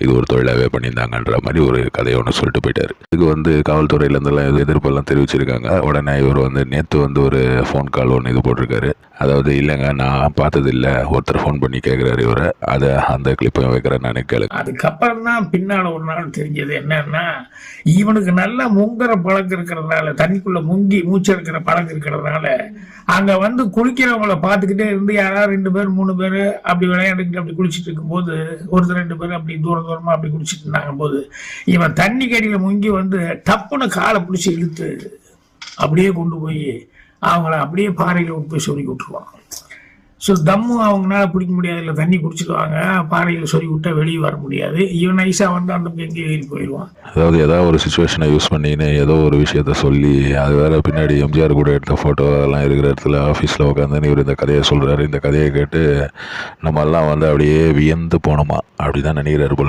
இது ஒரு தொழிலாகவே பண்ணியிருந்தாங்கன்ற மாதிரி ஒரு கதையை ஒன்று சொல்லிட்டு போயிட்டார். இதுக்கு காவல்துறையிலேருந்துலாம் எதிர்ப்பெல்லாம் தெரிவிச்சிருக்காங்க. உடனே இவர் நேற்று ஒரு ஃபோன் கால் ஒன்று இது போட்டிருக்காரு. அதாவது இல்லைங்க, நான் பார்த்ததில்ல, ஒருத்தர் ஃபோன் பண்ணி கேட்குறாரு இவரை, அதை அந்த கிளிப்பையும் வைக்கிறேன் நான் கேளுங்க. அதுக்கப்புறம் தான் பின்னால் ஒரு நாள் தெரிஞ்சது என்னன்னா, இவனுக்கு நல்லா முங்குற பழக்கம் இருக்கிறதுனால, தண்ணிக்குள்ள முங்கி மூச்செடுக்கிற பழக்கம் இருக்கிறதுனால, அங்க குளிக்கிறவங்கள பார்த்துக்கிட்டே இருந்து யாராவது 2 பேர் 3 பேர் அப்படி விளையாண்டுக்கிட்டு அப்படி குளிச்சுட்டு இருக்கும்போது, ஒருத்தர் 2 பேர் அப்படி தூரமா அப்படி குளிச்சுட்டு இருந்தாங்க போது, இவன் தண்ணி கடியில முங்கி டப்புன்னு காலை பிடிச்சி இழுத்து அப்படியே கொண்டு போய் அவங்கள அப்படியே பாறையில் போய் சொருகி விட்டுருவான். ஸோ தம்மு அவங்களால பிடிக்க முடியாது, இல்லை தண்ணி குடிச்சிடுவாங்க, பாறையில் சொருகி விட்டா வெளியே வர முடியாது. இவன் நைஸாக அந்த எங்கேயும் ஏறி போயிடுவான். அதாவது ஏதாவது ஒரு சுச்சுவேஷனை யூஸ் பண்ணின்னு ஏதோ ஒரு விஷயத்த சொல்லி, அது வேற பின்னாடி எம்ஜிஆர் கூட எடுத்த ஃபோட்டோ எல்லாம் இருக்கிற இடத்துல ஆஃபீஸில் உட்காந்து இவர் இந்த கதையை சொல்கிறாரு. இந்த கதையை கேட்டு நம்மெல்லாம் அப்படியே வியந்து போனோமா அப்படி தான் நினைக்கிறாரு போல.